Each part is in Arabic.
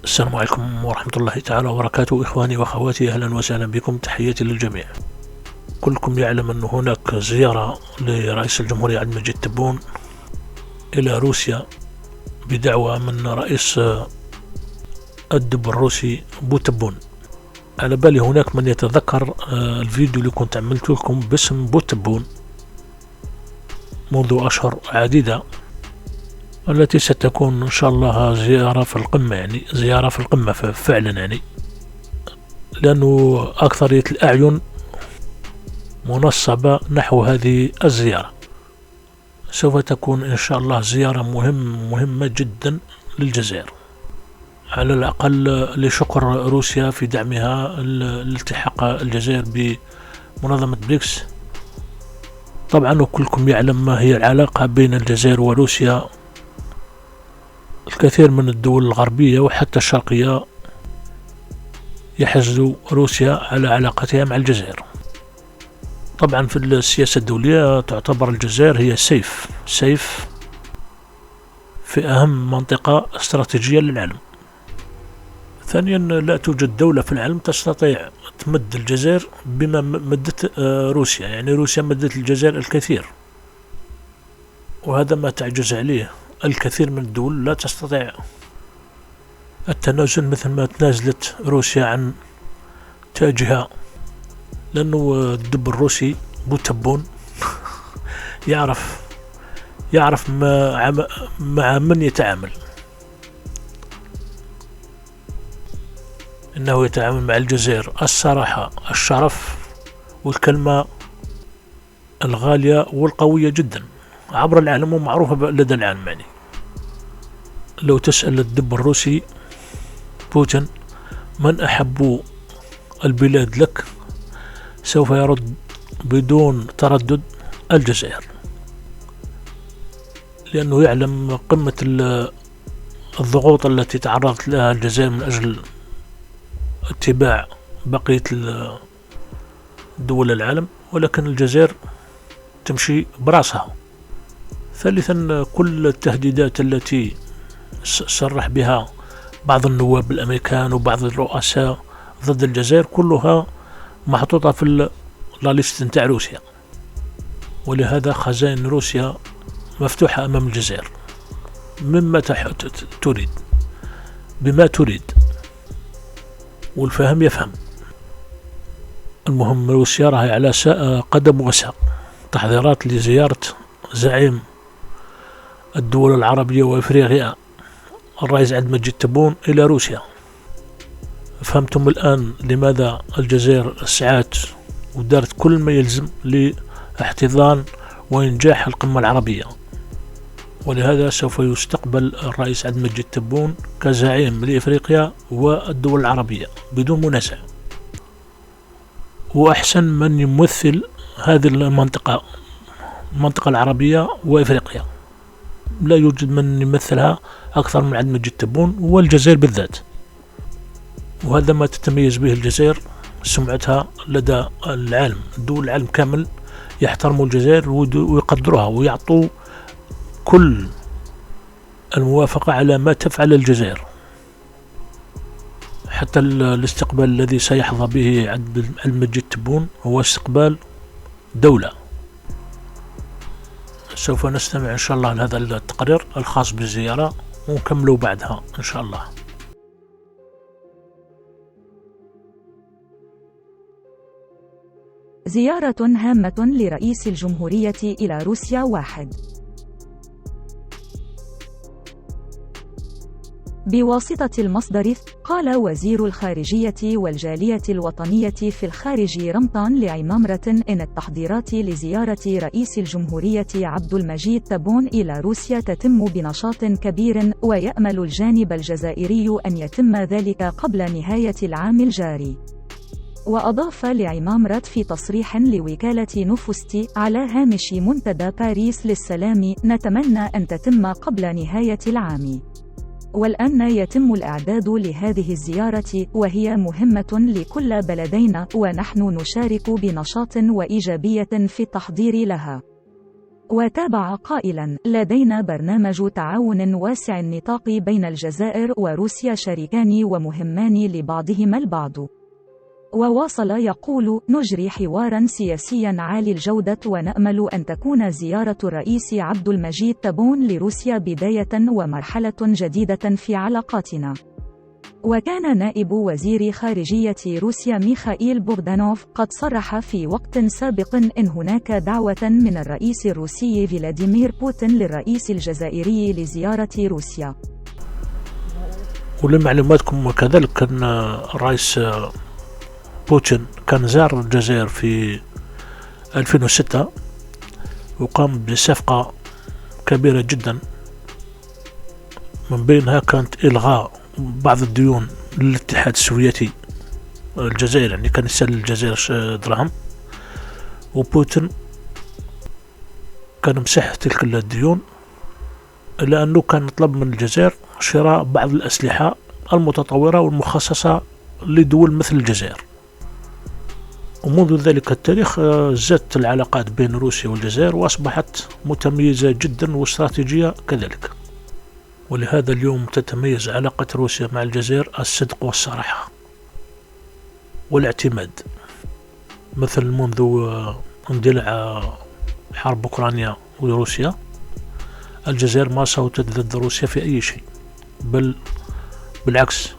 السلام عليكم ورحمة الله تعالى وبركاته. إخواني وأخواتي، أهلا وسهلا بكم، تحياتي للجميع. كلكم يعلم أن هناك زيارة لرئيس الجمهورية عبد المجيد تبون إلى روسيا بدعوة من رئيس الدب الروسي بو تبون. على بالي هناك من يتذكر الفيديو اللي كنت عملته لكم باسم بو تبون منذ أشهر عديدة، التي ستكون إن شاء الله زيارة في القمة، يعني زيارة في القمة فعلا، يعني لأنه أكثرية الأعين منصبة نحو هذه الزيارة. سوف تكون إن شاء الله زيارة مهمة جدا للجزائر، على الأقل لشكر روسيا في دعمها الالتحاق الجزائر بمنظمة بريكس. طبعا وكلكم يعلم ما هي العلاقة بين الجزائر وروسيا. الكثير من الدول الغربية وحتى الشرقية يحز روسيا على علاقتها مع الجزائر. طبعا في السياسة الدولية تعتبر الجزائر هي سيف في أهم منطقة استراتيجية للعالم. ثانيا، لا توجد دولة في العالم تستطيع تمد الجزائر بما مدت روسيا، يعني روسيا مدت الجزائر الكثير، وهذا ما تعجز عليه الكثير من الدول. لا تستطيع التنازل مثل ما تنازلت روسيا عن تاجها، لأنه الدب الروسي بو تبون يعرف مع من يتعامل. إنه يتعامل مع الجزائر الصراحة، الشرف، والكلمة الغالية والقوية جدا عبر العالم ومعروفة لدى العالم. يعني لو تسأل الدب الروسي بوتين من أحب البلاد لك، سوف يرد بدون تردد الجزائر، لأنه يعلم قمة الضغوط التي تعرضت لها الجزائر من أجل اتباع بقية دول العالم، ولكن الجزائر تمشي براسها. ثالثا، كل التهديدات التي صرح بها بعض النواب الأمريكان وبعض الرؤساء ضد الجزائر كلها محطوطة في الليست نتاع روسيا، ولهذا خزائن روسيا مفتوحة أمام الجزائر مما تريد بما تريد، والفهم يفهم. المهم روسيا راهي على قدم وساق تحضيرات لزيارة زعيم الدول العربية وإفريقيا الرئيس عبد المجيد تبون إلى روسيا. فهمتم الآن لماذا الجزائر سعت ودارت كل ما يلزم لاحتضان وإنجاح القمة العربية، ولهذا سوف يستقبل الرئيس عبد المجيد تبون كزعيم لإفريقيا والدول العربية بدون منازع. وأحسن من يمثل هذه المنطقة العربية وإفريقيا، لا يوجد من يمثلها أكثر من عبد المجيد تبون والجزائر بالذات. وهذا ما تتميز به الجزائر، سمعتها لدى العالم. دول العالم كامل يحترموا الجزائر ويقدروها ويعطوا كل الموافقة على ما تفعل الجزائر. حتى الاستقبال الذي سيحظى به عبد المجيد تبون هو استقبال دولة. سوف نستمع إن شاء الله لهذا التقرير الخاص بالزيارة ونكمله بعدها إن شاء الله. زيارة هامة لرئيس الجمهورية إلى روسيا. 1. بواسطة المصدر، قال وزير الخارجية والجالية الوطنية في الخارج رمضان لعمامرة إن التحضيرات لزيارة رئيس الجمهورية عبد المجيد تبون إلى روسيا تتم بنشاط كبير، ويأمل الجانب الجزائري أن يتم ذلك قبل نهاية العام الجاري. وأضاف لعمامرة في تصريح لوكالة نوفوستي على هامش منتدى باريس للسلام: نتمنى أن تتم قبل نهاية العام، والآن يتم الإعداد لهذه الزيارة، وهي مهمة لكل بلدين، ونحن نشارك بنشاط وإيجابية في التحضير لها. وتابع قائلا: لدينا برنامج تعاون واسع النطاق بين الجزائر وروسيا، شريكان ومهمان لبعضهما البعض. وواصل يقول: نجري حوارا سياسيا عالي الجودة، ونأمل أن تكون زيارة الرئيس عبد المجيد تبون لروسيا بداية ومرحلة جديدة في علاقاتنا. وكان نائب وزير خارجية روسيا ميخائيل بوغدانوف قد صرح في وقت سابق إن هناك دعوة من الرئيس الروسي فلاديمير بوتين للرئيس الجزائري لزيارة روسيا. ولمعلوماتكم كذلك كان الرئيس بوتين كان زار الجزائر في 2006 وقام بصفقة كبيرة جدا، من بينها كانت إلغاء بعض الديون للاتحاد السوفيتي. الجزائر يعني كان يسلل الجزائر دراهم، وبوتين كان مسح تلك الديون، إلا أنه كان طلب من الجزائر شراء بعض الأسلحة المتطورة والمخصصة لدول مثل الجزائر. ومنذ ذلك التاريخ زادت العلاقات بين روسيا والجزائر وأصبحت متميزة جدا واستراتيجية كذلك. ولهذا اليوم تتميز علاقة روسيا مع الجزائر الصدق والصراحة والاعتماد. مثل منذ اندلاع حرب أوكرانيا وروسيا، الجزائر ما صوتت ضد روسيا في أي شيء، بل بالعكس.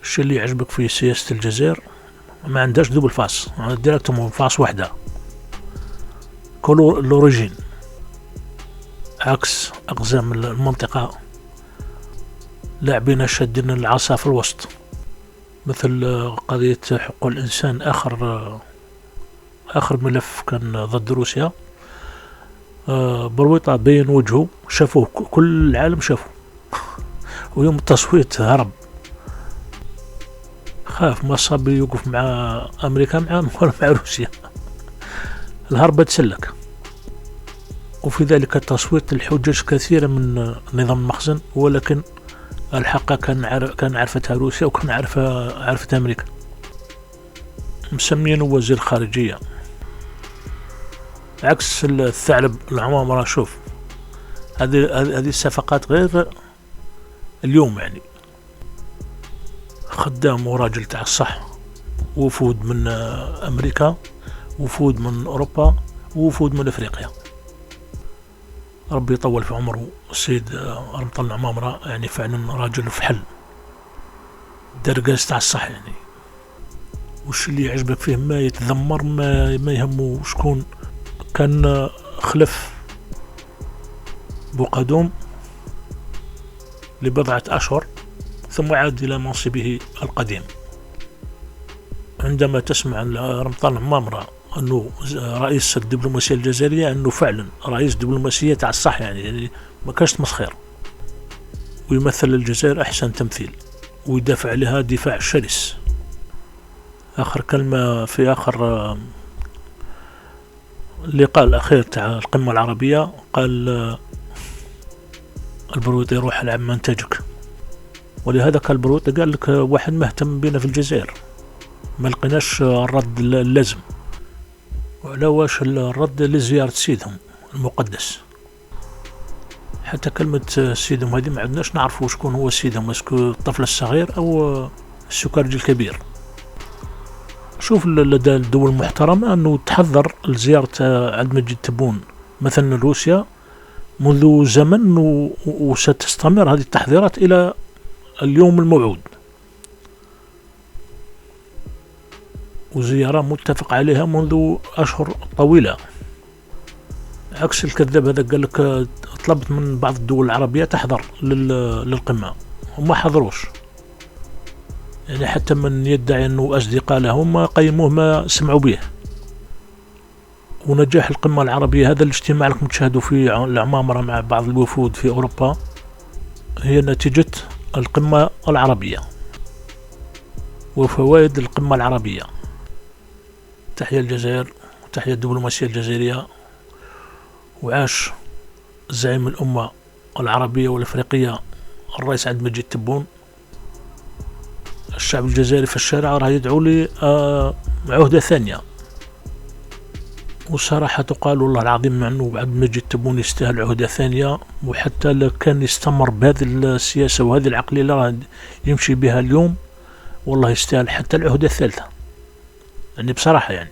الشيء اللي يعجبك في سياسة الجزائر ما عندهاش دوبل فاس، ديريكتومون فاس واحدة كل لوريجين، عكس أقزام المنطقة لاعبين شادين العصا في الوسط. مثل قضية حقوق الإنسان، آخر ملف كان ضد روسيا، برويطة بين وجهه، شافوه كل العالم شافوه ويوم التصويت هرب، خاف ما صاب يوقف مع أمريكا مع روسيا، الهرب تسلك. وفي ذلك التصويت الحجج كثيرة من نظام المخزن، ولكن الحق كان عرفتها روسيا وكان عرفتها أمريكا. مسمينه وزير خارجية، عكس الثعلب العمامرة. شوف هذه الصفقات غير اليوم، يعني خدام وراجل تاع الصح، وفود من أمريكا، وفود من أوروبا، وفود من أفريقيا. ربي يطول في عمره السيد رمطان العمامرة، يعني فعلا راجل فحل درجاز تاع الصح يعني. وش اللي يعجبك فيه ما يتذمر، ما يهمه شكون. كان خلف بوقدوم لبضعة أشهر ثم عاد إلى منصبه القديم. عندما تسمع رمطان العمامرة أنه رئيس الدبلوماسية الجزائرية، أنه فعلا رئيس دبلوماسية تاع الصح، يعني ما كاش تمسخير، ويمثل الجزائر أحسن تمثيل ويدافع عليها دفاع شرس. آخر كلمة في آخر اللقاء الأخير تاع القمة العربية، قال البرويطي روح على منتجك. ولهذا كان البرويطي قال لك واحد مهتم بينا في الجزائر، ما لقيناش الرد اللازم. وعلى واش الرد لزيارة سيدهم المقدس. حتى كلمة سيدهم هذه ما عندناش نعرفوا شكون هو سيدهم، اسكو الطفل الصغير أو السكرجي الكبير. شوف لدى الدول المحترمة أنه تحذر لزيارة عبد المجيد تبون مثلا روسيا منذ زمن، وستستمر هذه التحذيرات إلى اليوم الموعود. وزيارة متفق عليها منذ أشهر طويلة، عكس الكذاب هذا قال لك طلبت من بعض الدول العربية تحضر للقمة، وما حضروش. يعني حتى من يدعي أنه أصدقاء لهم ما قيموه، ما سمعوا به. ونجاح القمة العربية، هذا الاجتماع اللي تشاهدوا فيه العمامرة مع بعض الوفود في أوروبا، هي نتيجة القمة العربية وفوائد القمة العربية. تحيا الجزائر وتحيا الدبلوماسية الجزائرية، وعاش زعيم الأمة العربية والأفريقية الرئيس عبد المجيد تبون. الشعب الجزائري في الشارع راه يدعو لي عهدة ثانية، وصراحة قال والله العظيم مع أنه عبد المجيد تبون يستاهل عهدة ثانية، وحتى لو كان يستمر بهذه السياسة وهذه العقلية اللي راه يمشي بها اليوم والله يستاهل حتى العهدة الثالثة، يعني بصراحة يعني.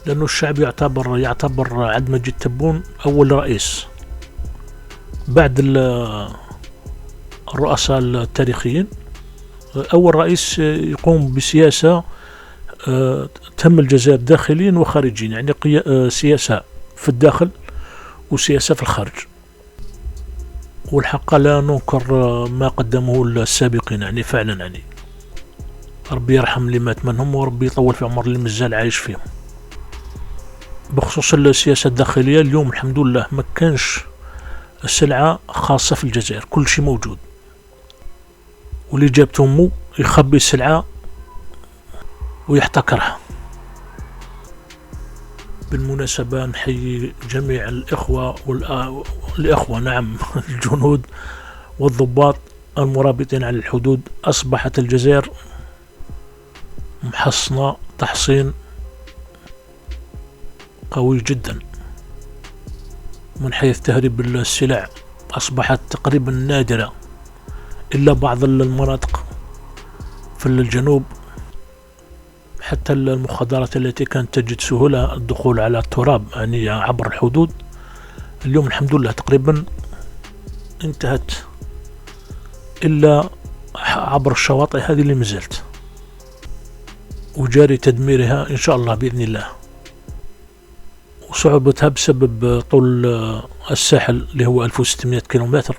لأنه الشعب يعتبر عبد المجيد تبون أول رئيس بعد الرؤساء التاريخيين، أول رئيس يقوم بسياسة تم الجزائر داخليا وخارجيا، يعني سياسة في الداخل وسياسة في الخارج. والحق لا ننكر ما قدمه السابقين، يعني فعلا يعني ربي يرحم اللي مات منهم وربي يطول في عمر اللي مازال عايش فيهم. بخصوص السياسة الداخلية اليوم الحمد لله ما كانش السلعة خاصة في الجزائر، كل شيء موجود، واللي جابت أمه يخبي السلعة ويحتكرها. بالمناسبة نحيي جميع الإخوة نعم الجنود والضباط المرابطين على الحدود. أصبحت الجزائر محصنة تحصين قوي جدا من حيث تهريب السلع، أصبحت تقريبا نادرة إلا بعض المناطق في الجنوب. حتى المخدرات التي كانت تجد سهولة الدخول على التراب يعني عبر الحدود، اليوم الحمد لله تقريبا انتهت إلا عبر الشواطئ هذه اللي مازالت، وجاري تدميرها إن شاء الله بإذن الله. وصعوبتها بسبب طول الساحل اللي هو 1600 كيلومتر،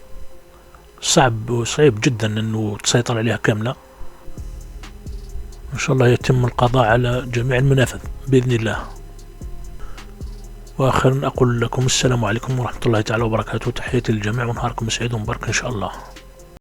صعب جدا أنه تسيطر عليها كاملة. إن شاء الله يتم القضاء على جميع المنافذ بإذن الله. وآخرا أقول لكم السلام عليكم ورحمة الله تعالى وبركاته، تحياتي للجميع ونهاركم سعيد ومبارك إن شاء الله.